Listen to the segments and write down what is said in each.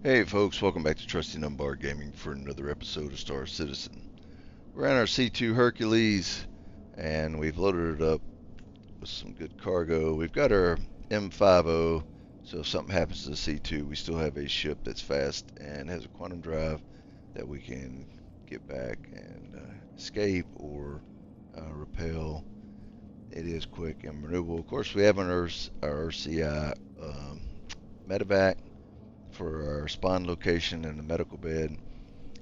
Hey folks, welcome back to Trusty Numbar Gaming for another episode of Star Citizen. We're on our C2 Hercules and we've loaded it up with some good cargo. We've got our M50, so if something happens to the C2, we still have a ship that's fast and has a quantum drive that we can get back and escape or repel. It is quick and maneuverable. Of course, we have our RCI medevac for our spawn location and the medical bed.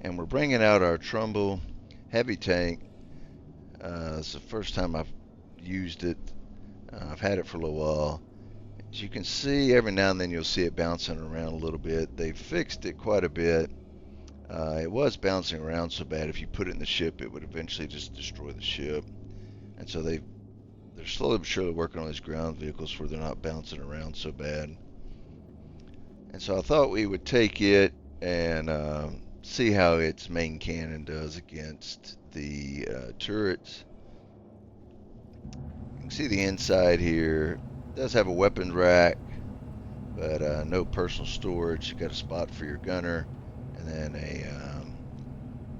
And we're bringing out our Tumbrill Heavy Tank. It's the first time I've used it. I've had it for a little while. As you can see, every now and then you'll see it bouncing around a little bit. They've fixed it quite a bit. It was bouncing around so bad if you put it in the ship, it would eventually just destroy the ship. And so they're slowly but surely working on these ground vehicles where they're not bouncing around so bad. And so I thought we would take it and see how its main cannon does against the turrets. You can see the inside here. It does have a weapon rack, but no personal storage. You got a spot for your gunner, and then a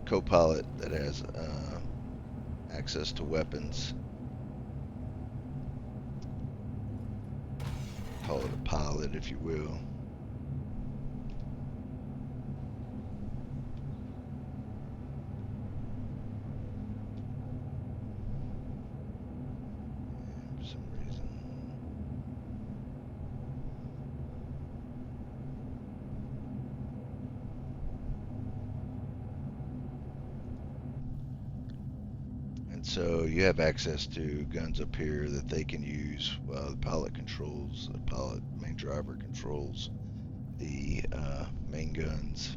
co-pilot that has access to weapons. Call it a pilot, if you will. So you have access to guns up here that they can use while the pilot main driver controls the main guns.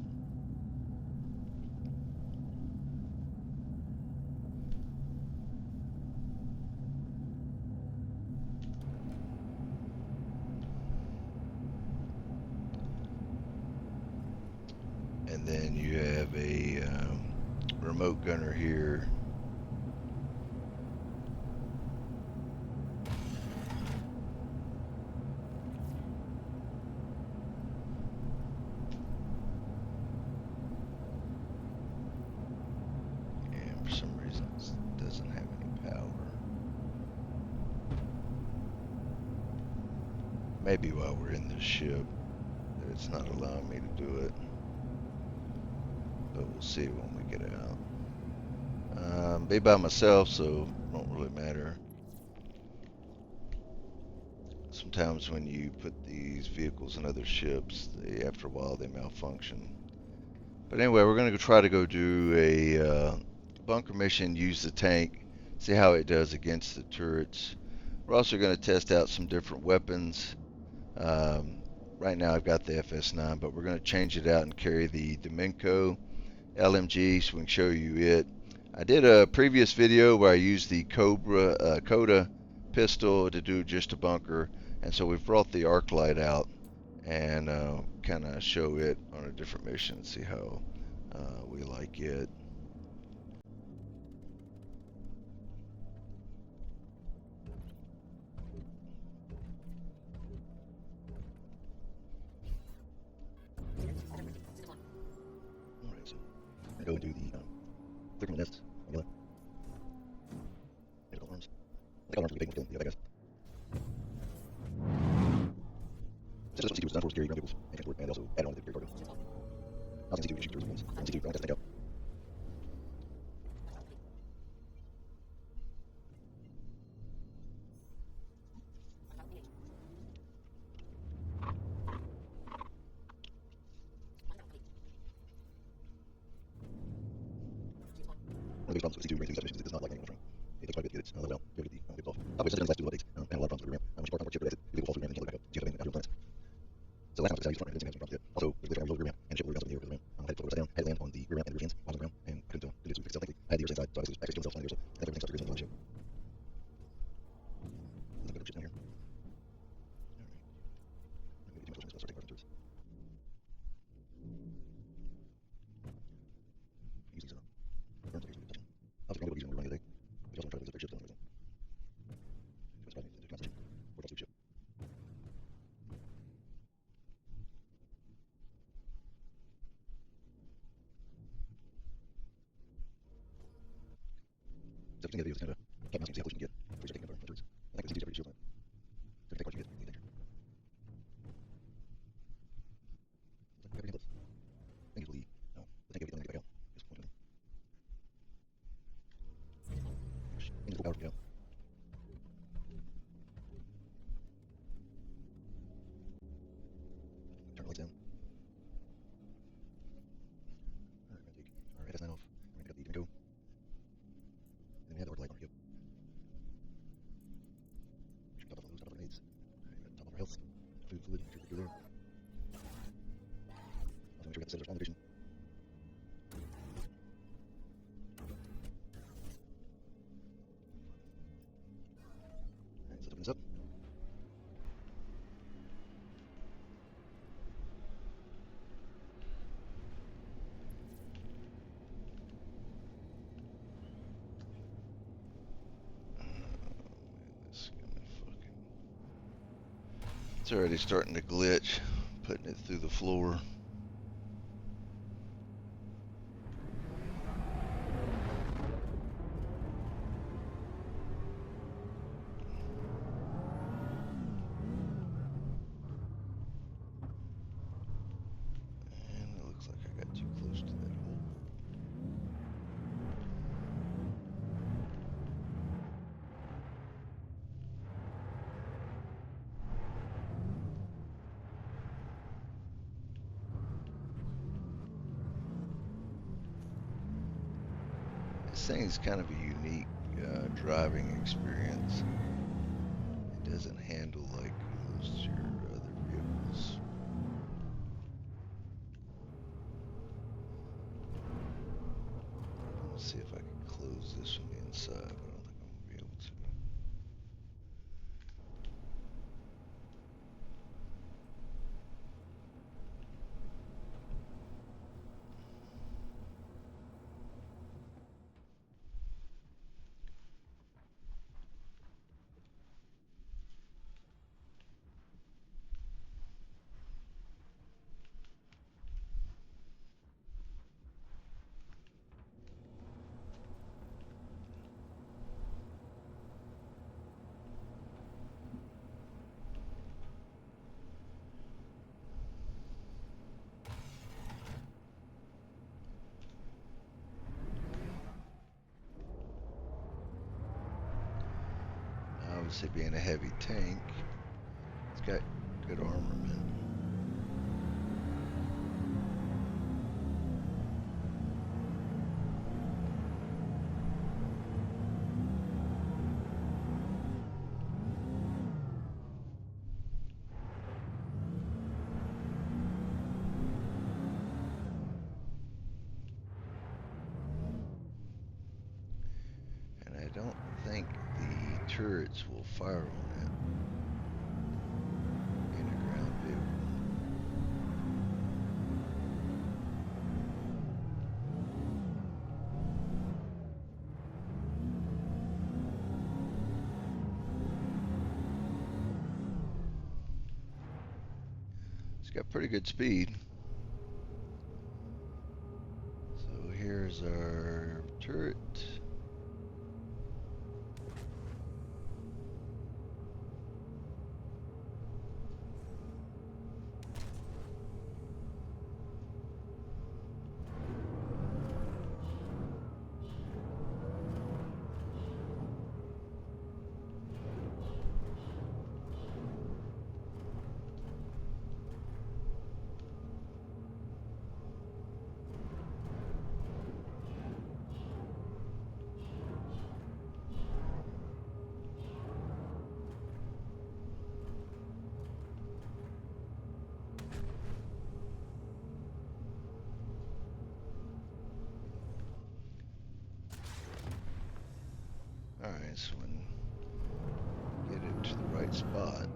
And then you have a remote gunner here. And for some reason it doesn't have any power. Maybe while we're in this ship that it's not allowing me to do it. But we'll see when we get out. Be by myself, so it won't really matter. Sometimes when you put these vehicles in other ships, after a while they malfunction. But anyway, we're going to try to go do a bunker mission, use the tank, see how it does against the turrets. We're also going to test out some different weapons. Right now I've got the FS9, but we're going to change it out and carry the Demco LMG so we can show you it. I did a previous video where I used the Coda pistol to do just a bunker, and so we've brought the arc light out and kind of show it on a different mission and see how we like it. Alright, so I'm going to go and do the clicking the nests on yellow. There's all arms. I think all arms will be big ones, I guess. Since this one C2 was designed for carry ground vehicles and transport, and also add on to the carry cargo. I was in C2 to shoot the ones. I'm C2, I want to test the tank out. One of the biggest problems with C2 range 2 missions is it does not like landing on the front. It takes quite a bit to get it leveled out, be able to get it off. By the way, since the last two updates, and a lot of problems with the RAM. Once you park on the ship for exit, the vehicle falls through the RAM and can't load back up. So you have to abandon after planets. So last time I was front, I didn't see any problems yet. Also, there's a glitch where I was low rear ramp, and the ship will rear bounce up in the air with the RAM. I had to flip it upside down, had to land on the rear ramp and the rear fins, while on the ground, and I couldn't do it, so we fixed it, thankfully. I had the ears inside, so I was actually doing myself flying the ears, so I think everything starts to rear on the ship. Let's look at the ship down here. Alright. Maybe too much start taking part in turrets. Use these burns here so we can touch them. I was wrong with using them when we were running today. We also want to try to visit their ships, don't we? It surprised me that they do not or that's ship. the videos, kind of cat mouse, see how close you can get before you start taking apart turrets. I think the C2's got pretty good shields on it. So if you take parts, you can get danger. Looks like we got pretty close. I think it's lead. No, the tank will get done and get back out. Just point it. Engine full power, you know. Turn the lights down. Alright, we're gonna take our SS9 off. We're gonna pick up the Demco. And then we have the order light on our go. Top off those, top off our grenades. Alright, we're gonna top off our health. Food, fluid, make sure we're there. Also make sure we got the setters on location. Alright, so let's open this up. It's already starting to glitch, putting it through the floor. And it looks like I got too close to that hole. This thing's kind of a unique driving experience. It doesn't handle like most of your other vehicles. Let's see if I can close this from the inside, but I don't think I'm going to be able to. Obviously, being a heavy tank, it's got good armament. And I don't think the turrets will fire on it in a ground vehicle. It's got pretty good speed. So here's our turret. Alright, so when we get it to the right spot.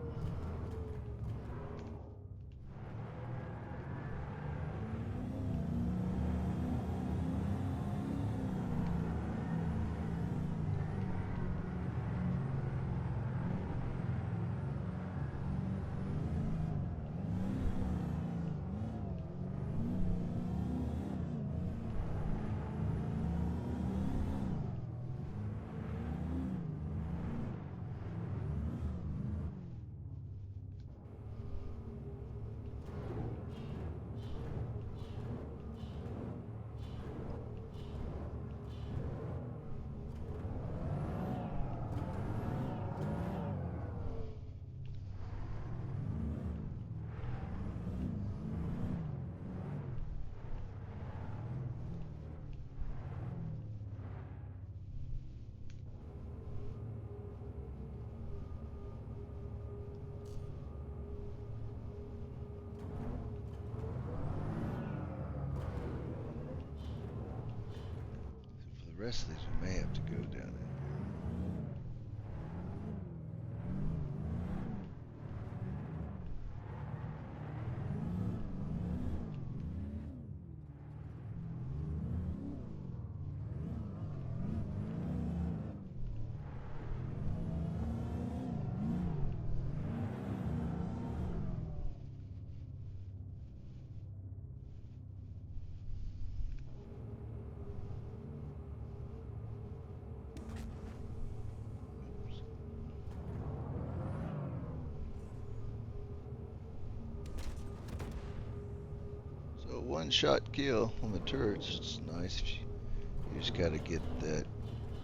rest of these we may have to go down in. One shot kill on the turrets. It's nice. You just gotta get that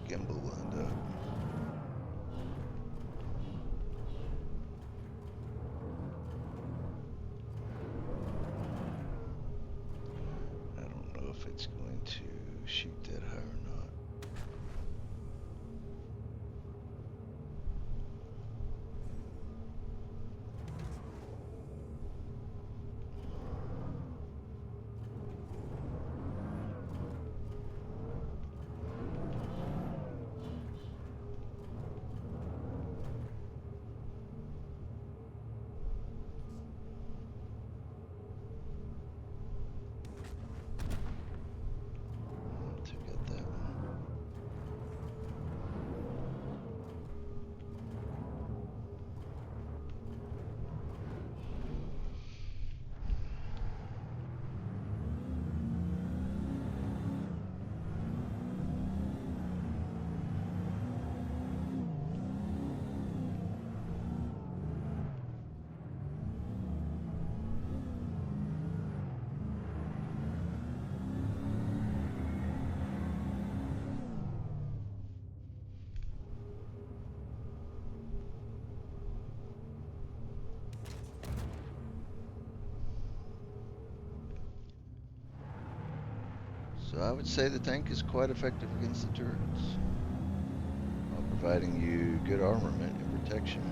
gimbal lined up. I don't know if it's going to shoot that high or not. So I would say the tank is quite effective against the turrets, while providing you good armament and protection.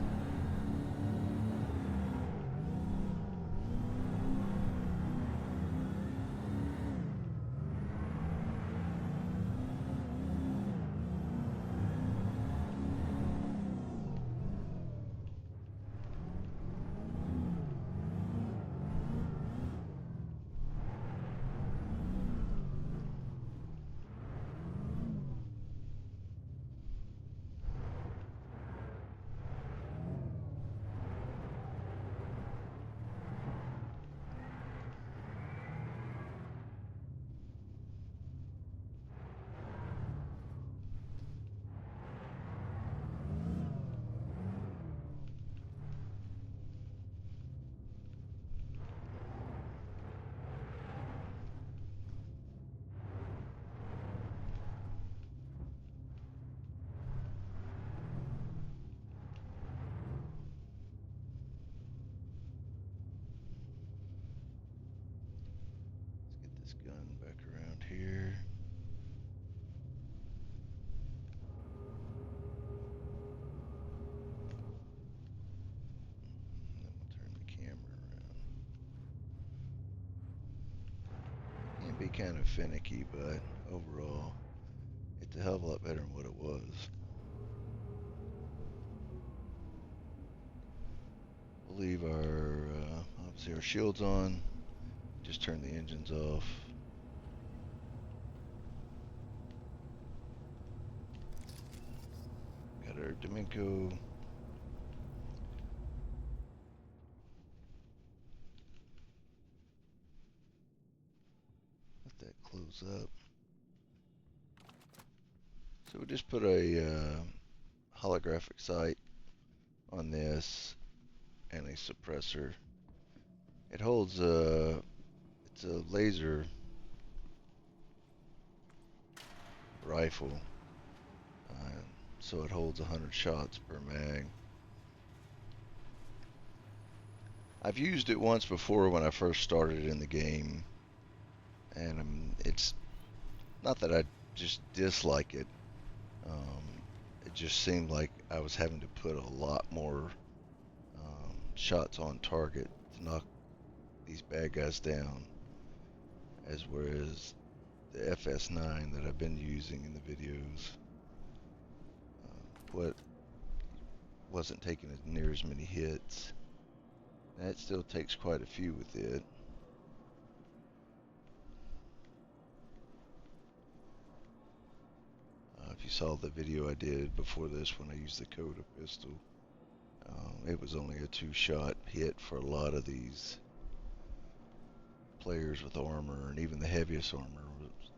Let's get this gun back around here. And then we'll turn the camera around. Can be kind of finicky, but overall, it's a hell of a lot better than what it was. We'll leave our, obviously our shields on. Just turn the engines off. Got our Demco. Let that close up. So we just put a holographic sight on this and a suppressor. It holds it's a laser rifle, so it holds 100 shots per mag. I've used it once before when I first started in the game, and it's not that I just dislike it. It just seemed like I was having to put a lot more shots on target to knock these bad guys down, whereas the FS9 that I've been using in the videos. What wasn't taking near as many hits. That still takes quite a few with it. If you saw the video I did before this when I used the Coda pistol, it was only a 2-shot hit for a lot of these players with armor, and even the heaviest armor was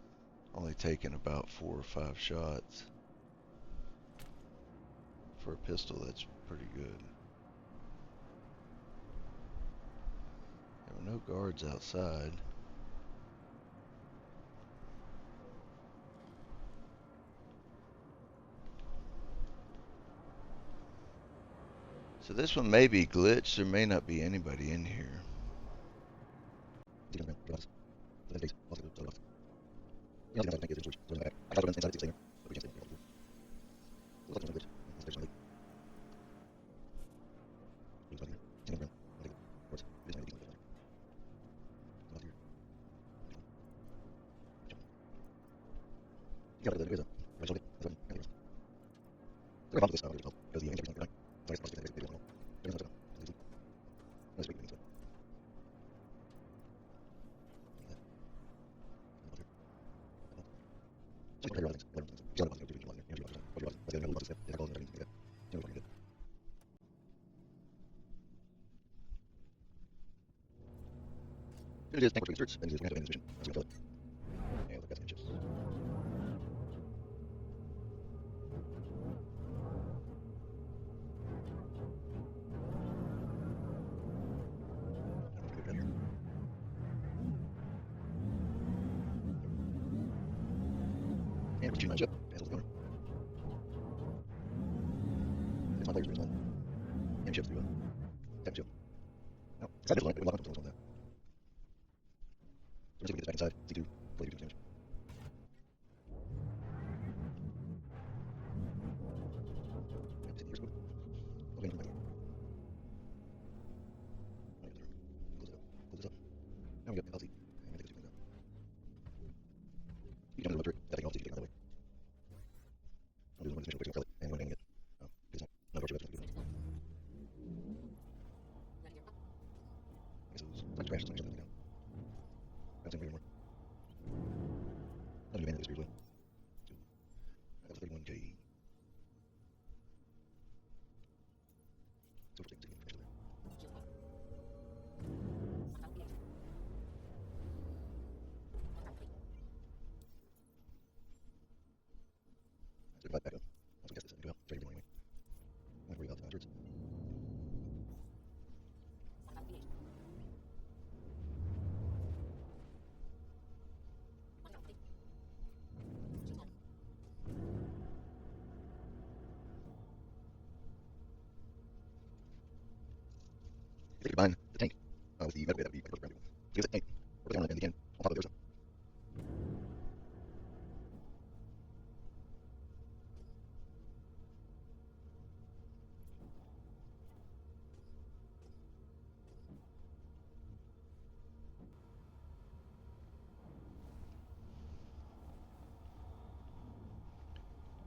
only taking about 4 or 5 shots. For a pistol, that's pretty good. There were no guards outside. So this one may be glitched. There may not be anybody in here. It is tank research, and it is going to have mission. Let's go kill it. And look at the chips. And we're 2-9 ship. And it's going. It's my player's first one. And ships through tap ship. No, it's not this one. We're not going to on that. So we're going to get this back inside. C2. Play 2 damage. Now we got LZ. And we take this down. You can do the turret. That thing off so you can take it another way. I'll do the one mission quick, and we're going to get. It's not a virtual weapon. I guess it was like trash or something down. That's in more. I'll do this briefly. That was 31K. So we're taking information there. So back up. Once we get this, I'll try to do anyway. I'm not worried about the turrets. If you combine the tank with the medbay, that would be my perfect round. So use the tank, or the armor, and again, on top of the Ursa.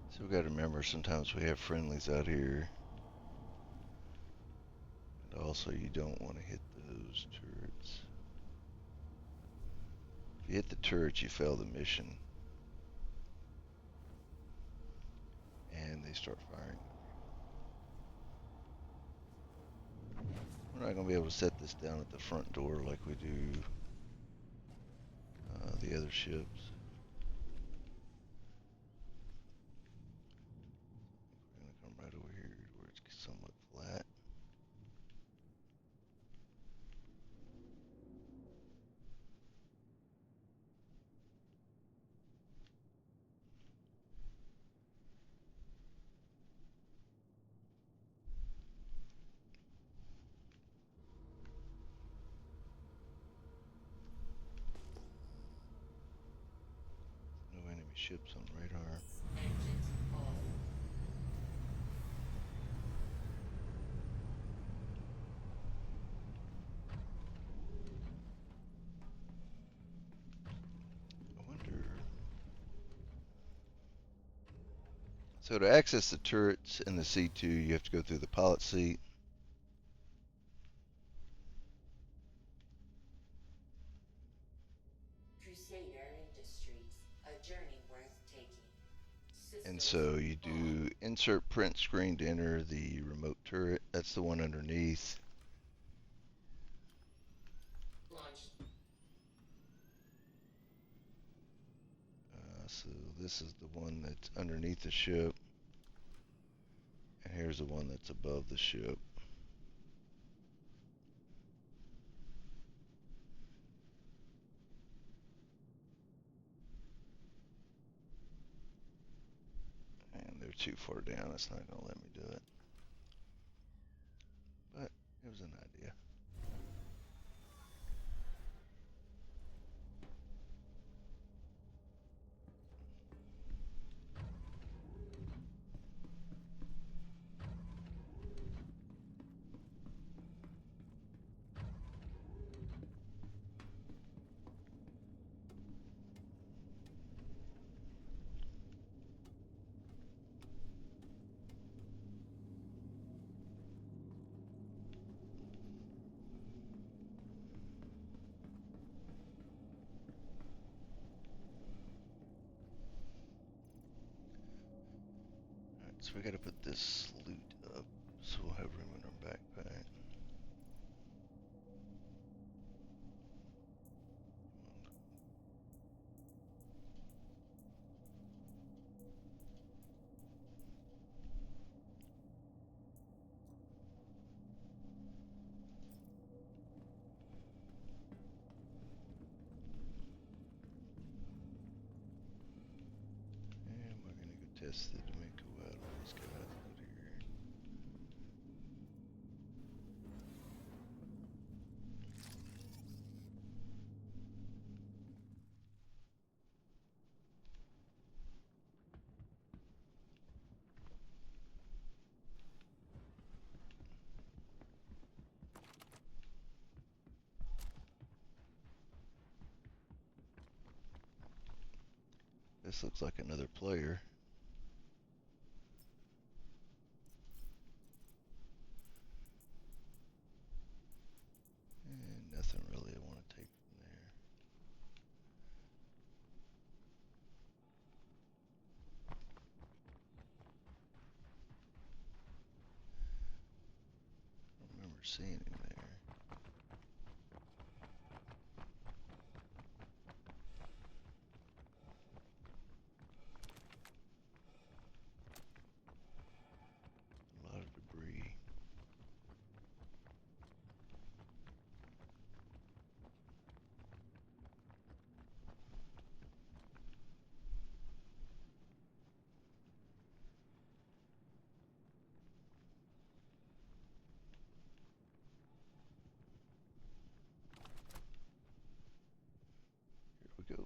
So we got to remember sometimes we have friendlies out here. And also you don't want to hit those turrets. If you hit the turret, you fail the mission. And they start firing. We're not going to be able to set this down at the front door like we do the other ships. We're going to come right over here where it's somewhat flat. No enemy ships on radar. I wonder So to access the turrets in the C2, you have to go through the pilot seat. Crusader Industries, a journey worth taking. And Systems so you on. do insert print screen to enter the remote turret. That's the one underneath. Launch. So this is the one that's underneath the ship. And here's the one that's above the ship. And they're too far down. It's not going to let me do it. But it was an idea. So we gotta put this loot up so we'll have room in our backpack. And we're gonna go test the Demco out on these guys out here. This looks like another player. And nothing really I want to take from there. I don't remember seeing him there. A lot of debris. Here we go.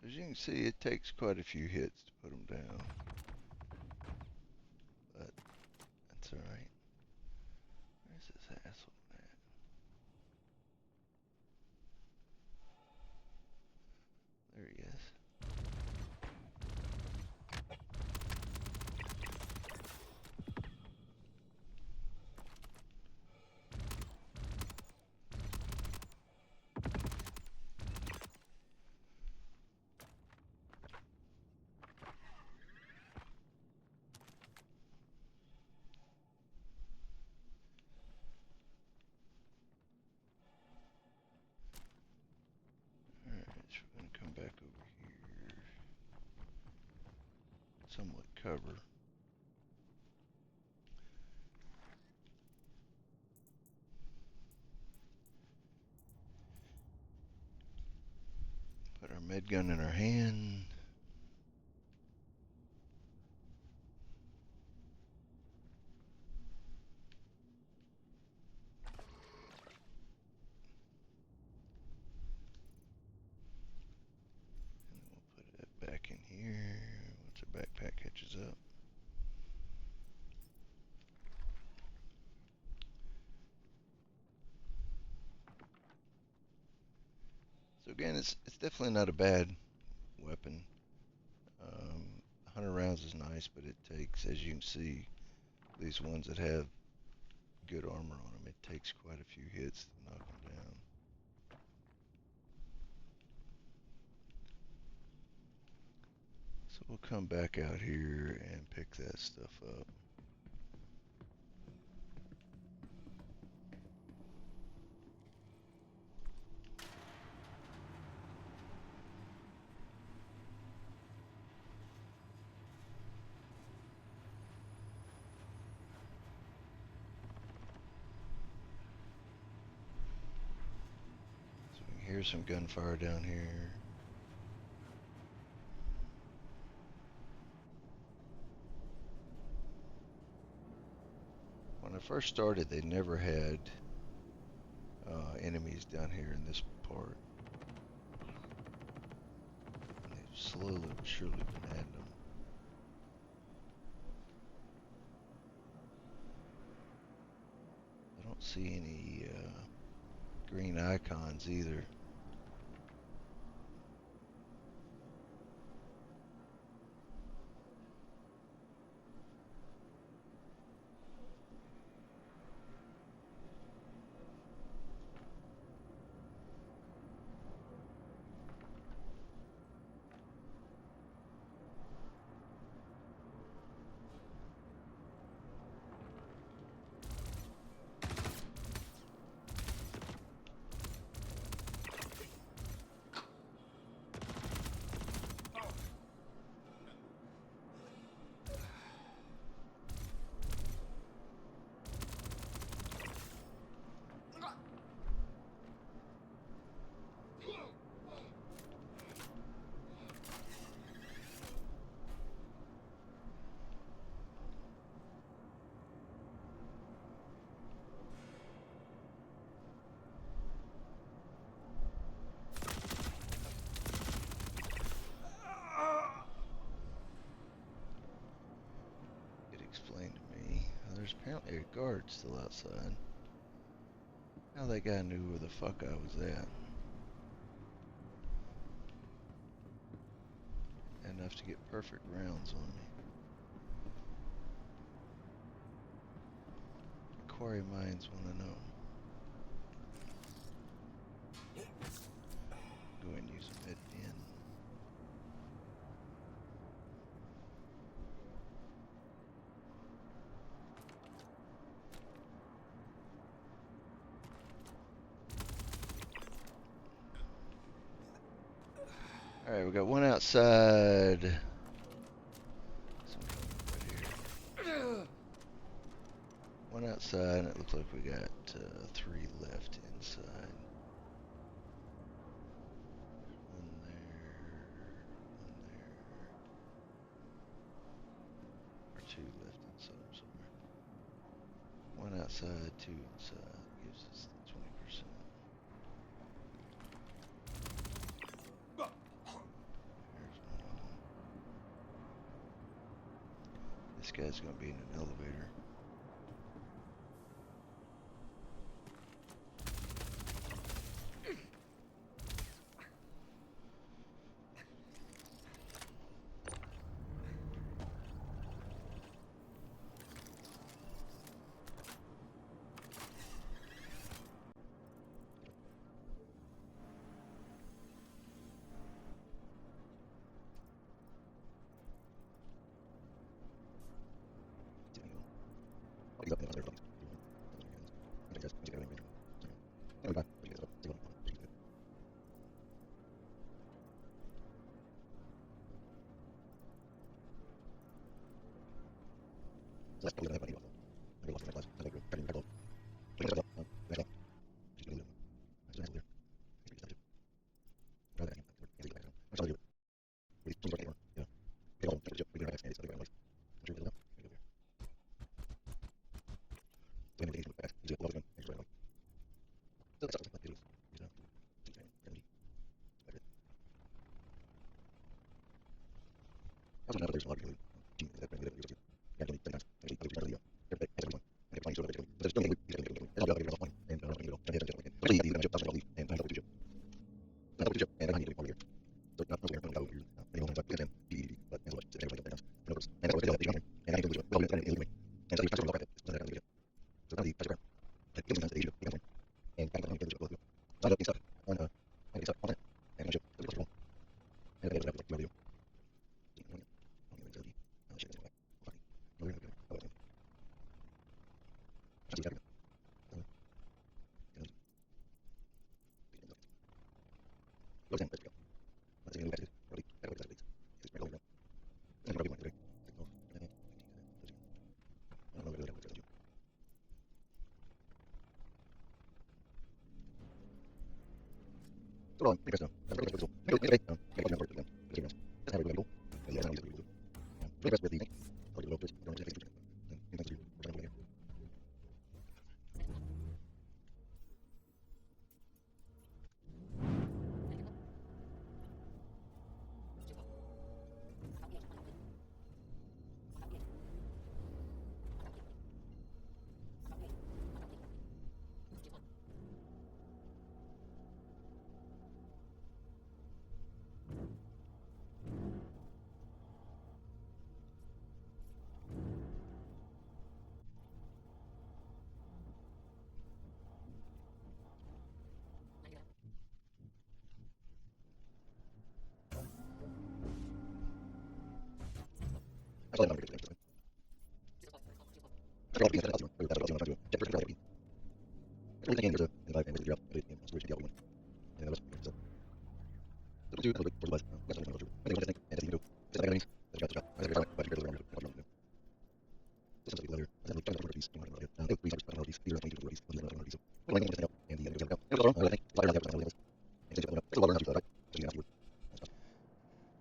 As you can see, it takes quite a few hits to put them down. But that's alright. Where's this asshole at? There he is. Alright, so we're going to come back over here. Somewhat cover. Put our med gun in our hand. And then we'll put it back in here once our backpack catches up. it's definitely not a bad weapon. 100 rounds is nice, but it takes, as you can see, these ones that have good armor on them, it takes quite a few hits to knock them down. So we'll come back out here and pick that stuff up. So we can hear some gunfire down here. When I first started, they never had enemies down here in this part. And they've slowly but surely been adding them. I don't see any green icons either. Explain to me. There's apparently a guard still outside. How that guy knew where the fuck I was at. Enough to get perfect rounds on me. Quarry mines want to know. Go ahead and use a med pen. Alright, we got one outside. Right here. One outside, and it looks like we got 3 left inside. One there, or 2 left inside, I'm sorry. One outside, 2 inside, gives us the 20%. This guy's gonna be in an elevator.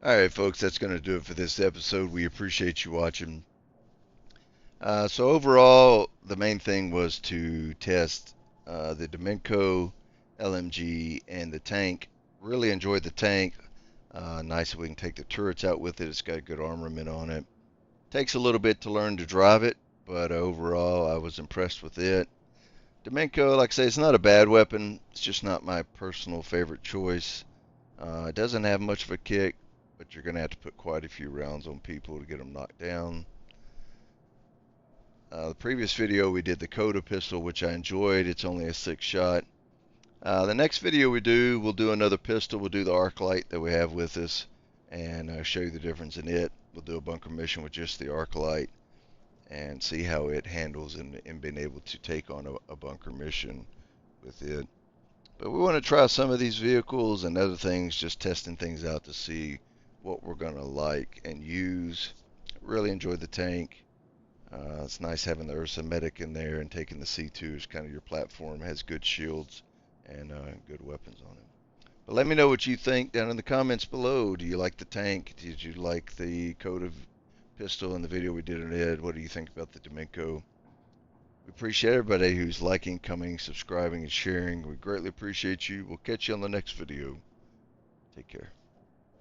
Alright, folks, that's going to do it for this episode. We appreciate you watching. So overall, the main thing was to test the Demco LMG and the tank. Really enjoyed the tank. Nice that we can take the turrets out with it. It's got good armament on it. Takes a little bit to learn to drive it, but overall I was impressed with it. Demco, like I say, it's not a bad weapon. It's just not my personal favorite choice. It doesn't have much of a kick, but you're going to have to put quite a few rounds on people to get them knocked down. The previous video we did the Coda pistol, which I enjoyed. It's only a 6-shot. The next video we'll do another pistol. We'll do the arc light that we have with us and show you the difference in it. We'll do a bunker mission with just the arc light and see how it handles in being able to take on a bunker mission with it. But we want to try some of these vehicles and other things, just testing things out to see what we're going to like and use. Really enjoyed the tank. It's nice having the Ursa Medic in there and taking the C2 as kind of your platform. It has good shields and good weapons on it. But let me know what you think down in the comments below. Do you like the tank? Did you like the Coda pistol in the video we did on it? What do you think about the Demco? We appreciate everybody who's liking, commenting, subscribing, and sharing. We greatly appreciate you. We'll catch you on the next video. Take care.